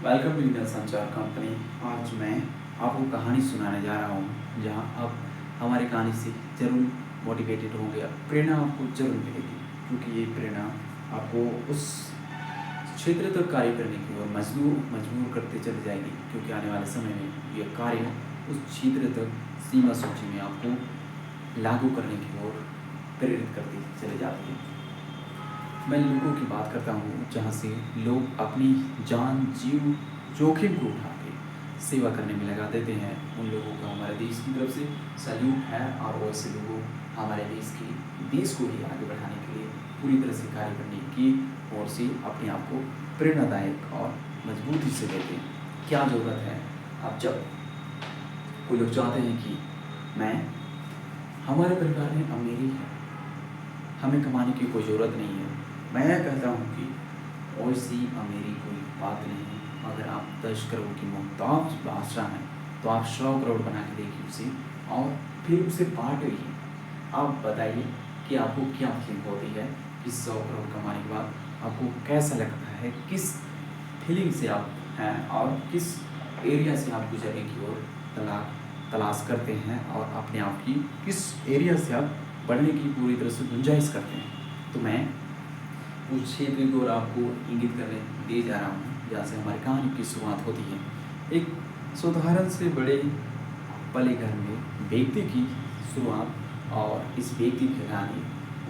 Welcome to Indian संचार company. आज मैं आपको कहानी सुनाने जा रहा हूँ जहाँ आप हमारी कहानी से जरूर मोटिवेटेड होंगे, प्रेरणा आपको जरूर मिलेगी, क्योंकि ये प्रेरणा आपको उस क्षेत्र तक कार्य करने की ओर मजबूर करते चली जाएगी, क्योंकि आने वाले समय में यह कार्य उस क्षेत्र तक सीमा सूची में आपको लागू करने की ओर प्रेरित करती चली जाती है। मैं लोगों की बात करता हूँ जहाँ से लोग अपनी जान जीव जोखिम को उठा के सेवा करने में लगा देते हैं। उन लोगों का हमारे देश की तरफ से सैल्यूट है, और वैसे लोगों हमारे देश को ही आगे बढ़ाने के लिए पूरी तरह से कार्य करने की ओर से अपने आप को प्रेरणादायक और मजबूती से देते हैं। क्या ज़रूरत है? अब जब कोई लोग चाहते हैं कि हमारे परिवार में अमीरी है, हमें कमाने की कोई ज़रूरत नहीं है, मैं कहता हूँ कि वैसी अमीरी कोई बात नहीं है। अगर आप 10 करोड़ की मोहताज बादशाह हैं तो आप 100 करोड़ बना के देखिए उसे, और फिर उसे बांटिए। आप बताइए कि आपको क्या फीलिंग होती है कि 100 करोड़ कमाने के बाद आपको कैसा लगता है, किस फीलिंग से आप हैं और किस एरिया से आप गुजरने की ओर तलाश करते हैं, और अपने आप की किस एरिया से आप बढ़ने की पूरी तरह से गुंजाइश करते हैं। तो मैं उस क्षेत्र की ओर आपको इंगित करने दे जा रहा हूँ जहाँ से हमारी कहानी की शुरुआत होती है। एक साधारण से बड़े पले घर में व्यक्ति की शुरुआत, और इस व्यक्ति की कहानी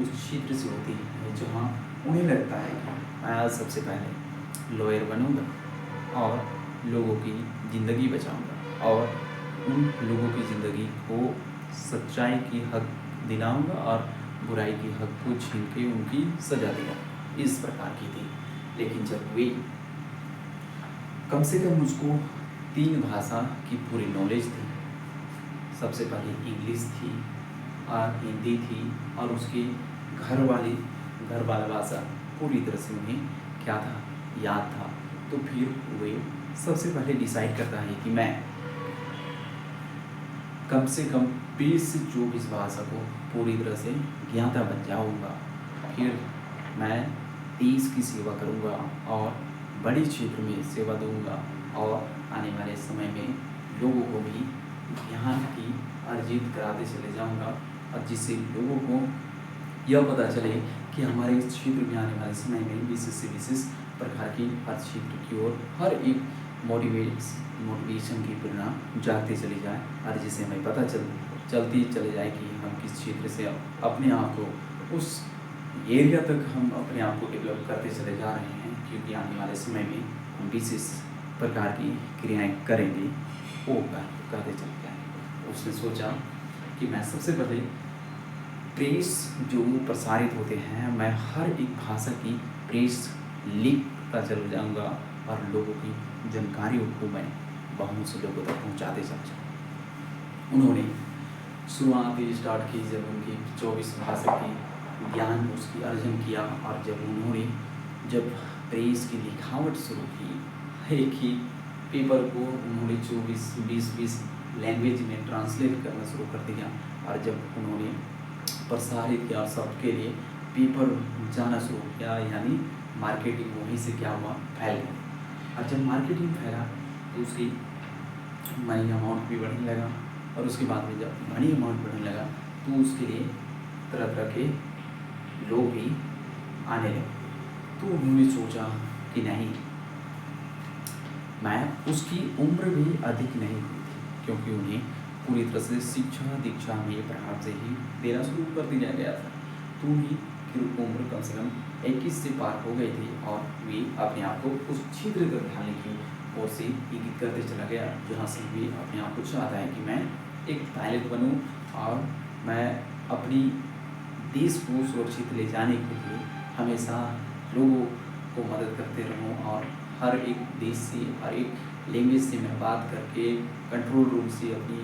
उस क्षेत्र से होती है जहाँ उन्हें लगता है कि मैं आज सबसे पहले लॉयर बनूंगा और लोगों की ज़िंदगी बचाऊंगा, और उन लोगों की ज़िंदगी को सच्चाई की हक दिलाऊंगा और बुराई की हक को छीन के उनकी सजा दिलाऊंगा। इस प्रकार की थी। लेकिन जब वे कम से कम उसको 3 भाषा की पूरी नॉलेज थी। सबसे पहले इंग्लिश थी और हिंदी थी, और उसकी घर वाला भाषा पूरी तरह से उन्हें क्या था, याद था। तो फिर वे सबसे पहले डिसाइड करता है कि मैं कम से कम 20 से 24 भाषा को पूरी तरह से ज्ञाता बन जाऊँगा। फिर मैं देश की सेवा करूँगा और बड़े क्षेत्र में सेवा दूँगा, और आने वाले समय में लोगों को भी ज्ञान की अर्जित कराते चले जाऊँगा, और जिससे लोगों को यह पता चले कि हमारे इस क्षेत्र में आने वाले समय में विशेष से विशेष प्रकार की हर क्षेत्र की ओर हर एक मोटिवेशन की प्रेरणा जागते चली जाए, और जिससे हमें पता चलती चले जाए कि हम किस क्षेत्र से अपने आप को उस एरिया तक हम अपने आप को डेवलप करते चले जा रहे हैं, क्योंकि आने वाले समय में हम विशेष प्रकार की क्रियाएं करेंगे। वो कहते चले जाएंगे। उसने सोचा कि मैं सबसे पहले प्रेस जो प्रसारित होते हैं, मैं हर एक भाषा की प्रेस लिखता चल जाऊँगा, और लोगों की जानकारियों को मैं बहुत से लोगों तक पहुँचाते चला जाऊँगा। उन्होंने शुरुआत स्टार्ट की जब उनकी 24 भाषा की ज्ञान उसकी अर्जन किया, और जब प्रेस की लिखावट शुरू की, एक ही पेपर को उन्होंने 20 लैंग्वेज में ट्रांसलेट करना शुरू कर दिया, और जब उन्होंने प्रसारित किया सबके लिए पेपर जाना शुरू किया, यानी मार्केटिंग वहीं से क्या हुआ, फैल गया। और जब मार्केटिंग फैला तो उसकी मनी अमाउंट भी बढ़ने लगा, और उसके बाद में जब मनी अमाउंट बढ़ने लगा तो उसके लिए तरह तरह के लोग भी आने लगे। तो उन्होंने सोचा कि नहीं, मैं उसकी उम्र भी अधिक नहीं हुई थी, क्योंकि उन्हें पूरी तरह से शिक्षा दीक्षा में प्रारंभ से ही देना शुरू कर दिया गया था। तो उन्हें फिर उम्र कम से कम 21 से पार हो गई थी, और वे अपने आप को उस क्षेत्र तक ढालने की ओर से इंगित करते चला गया, जहाँ से वे अपने आप को चाहता है कि मैं एक पायलट बनूं, और मैं अपनी देश को सुरक्षित ले जाने के लिए हमेशा लोगों को मदद करते रहूं, और हर एक देश से हर एक लैंग्वेज से मैं बात करके कंट्रोल रूम से अपनी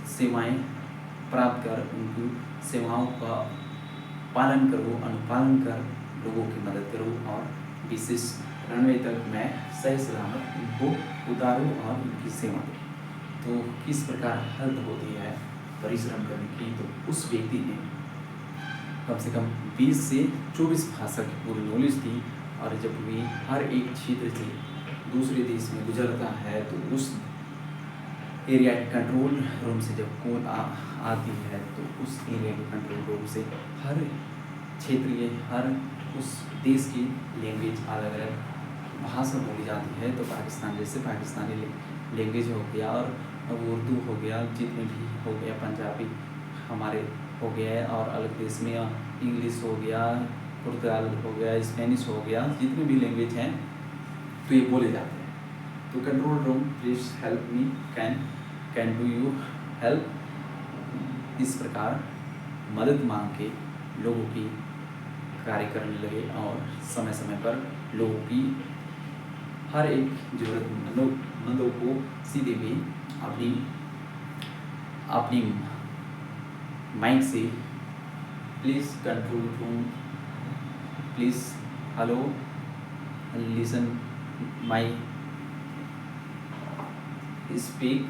सेवाएं प्राप्त कर उनकी सेवाओं का पालन करूं, अनुपालन कर लोगों की मदद करूं, और विशेष रनवे तक मैं सही सलामत उनको उतारूं और उनकी सेवा दूँ। तो किस प्रकार हद होती है परिश्रम करने की। तो उस व्यक्ति ने कम से कम 20 से 24 भाषा की पूरी नॉलेज थी, और जब भी हर एक क्षेत्र से दूसरे देश में गुजरता है तो उस एरिया के कंट्रोल रूम से जब कॉल आती है तो उस एरिया के कंट्रोल रूम से हर क्षेत्रीय हर उस देश की लैंग्वेज अलग अलग भाषा बोली जाती है। तो पाकिस्तान जैसे पाकिस्तानी लैंग्वेज हो गया और अब उर्दू हो गया, जितने भी हो गया, पंजाबी हमारे हो गया है, और अलग देश में इंग्लिश हो गया, पुर्तगाल हो गया, स्पेनिश हो गया, जितने भी लैंग्वेज हैं तो ये बोले जाते हैं। तो control room please help me, can do you help. इस प्रकार मदद मांग के लोगों की कार्य करने लगे और समय समय पर लोगों की हर एक ज़रूरतमंदों को सीधे भी अपनी माइंड से please control room please hello listen my speak.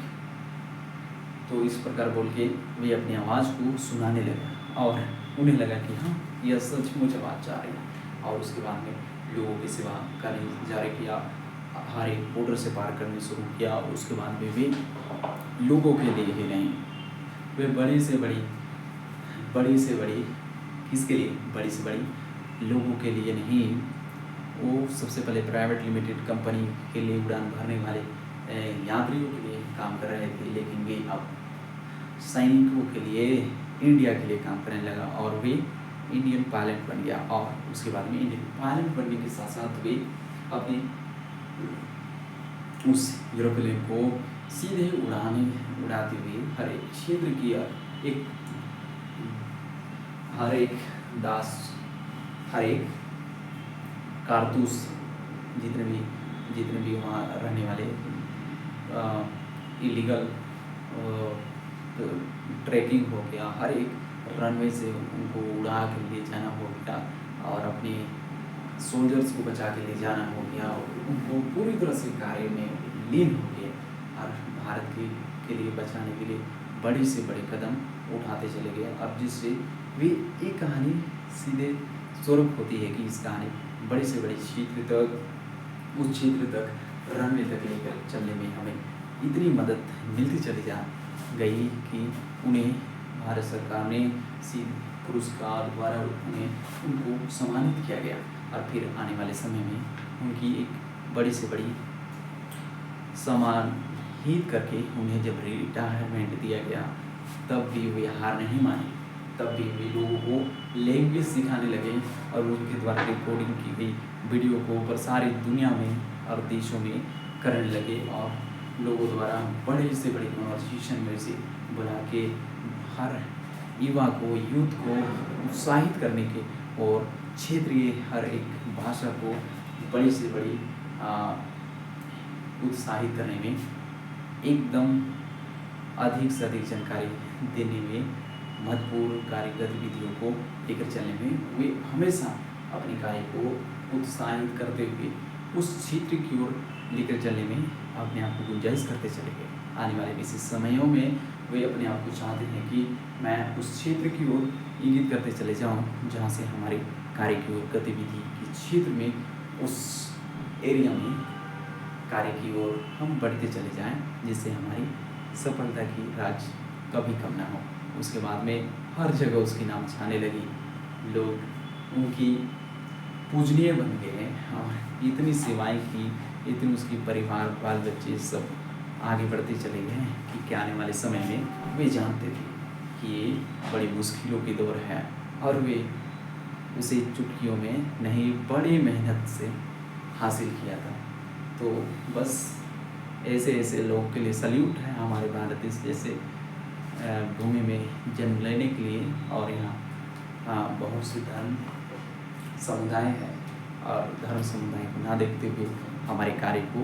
तो इस प्रकार बोल के वे अपनी आवाज़ को सुनाने लगे और उन्हें लगा कि हाँ यह सचमुच आवाज़ जा रही है। और उसके बाद में लोगों की सेवा करने जारी किया, हर एक बॉर्डर से पार करने शुरू किया। और उसके बाद में वे लोगों के लिए ही नहीं, वे बड़ी से बड़ी किसके लिए, बड़ी से बड़ी लोगों के लिए नहीं, वो सबसे पहले प्राइवेट लिमिटेड कंपनी के लिए उड़ान भरने वाले यात्रियों के लिए काम कर रहे थे, लेकिन वे अब सैनिकों के लिए, इंडिया के लिए काम करने लगा और वे इंडियन पायलट बन गया। और उसके बाद में इंडियन पायलट बनने के साथ साथ वे अपने उस एरोप्लेन को सीधे उड़ाते हुए हर एक क्षेत्र की हर एक कारतूस, जितने भी वहाँ रहने वाले इलीगल ट्रैकिंग हो गया, हर एक रनवे से उनको उड़ा के ले जाना हो गया और अपने सोल्जर्स को बचा के ले जाना हो गया, उनको पूरी तरह से कार्य में लीन हो गए और भारत के लिए बचाने के लिए बड़े से बड़े कदम उठाते चले गए। अब जिससे वे एक कहानी सीधे स्वरूप होती है कि इस कहानी बड़े से बड़े क्षेत्र तक, उस क्षेत्र तक, रनवे तक लेकर चलने में हमें इतनी मदद मिलती चली जा गई कि उन्हें भारत सरकार ने पुरस्कार द्वारा उनको सम्मानित किया गया। और फिर आने वाले समय में उनकी एक बड़ी से बड़ी सम्मानित करके उन्हें जब रिटायरमेंट दिया गया तब भी वे हार नहीं माने, तब भी वे लोगों को लैंग्वेज सिखाने लगे और उनके द्वारा रिकॉर्डिंग की गई वीडियो को प्रसारित दुनिया में और देशों में करने लगे और लोगों द्वारा बड़े से बड़े कन्वर्सेशन में से बुला के हर युवा को, यूथ को उत्साहित करने के और क्षेत्रीय हर एक भाषा को बड़ी से बड़ी उत्साहित करने में, एकदम अधिक से अधिक जानकारी देने में, महत्वपूर्ण कार्य गतिविधियों को लेकर चलने में वे हमेशा अपने कार्य को उत्साहित करते हुए उस क्षेत्र की ओर लेकर चलने में अपने आप को गुंजाइश करते चले गए। आने वाले विशेष समयों में वे अपने आप को चाहते हैं कि मैं उस क्षेत्र की ओर इंगित करते चले जाऊं जहां से हमारे कार्य की ओर, गतिविधि के क्षेत्र में, उस एरिया में कार्य की ओर हम बढ़ते चले जाएं, जिससे हमारी सफलता की राज कभी कम ना हो। उसके बाद में हर जगह उसकी नाम छाने लगी, लोग उनकी पूजनीय बन गए और इतनी सेवाएं की, इतनी उसकी परिवार, बाल बच्चे सब आगे बढ़ते चले गए कि क्या आने वाले समय में वे जानते थे कि ये बड़ी मुश्किलों की दौर है और वे उसे चुटकियों में नहीं, बड़ी मेहनत से हासिल किया था। तो बस ऐसे लोगों के लिए सल्यूट है हमारे भारत देश जैसे भूमि में जन्म लेने के लिए। और यहाँ बहुत से धर्म समुदाय है और धर्म समुदाय को ना देखते हुए हमारे कार्य को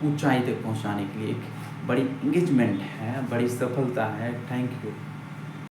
ऊंचाई तक पहुंचाने के लिए एक बड़ी इंगेजमेंट है, बड़ी सफलता है। Thank you.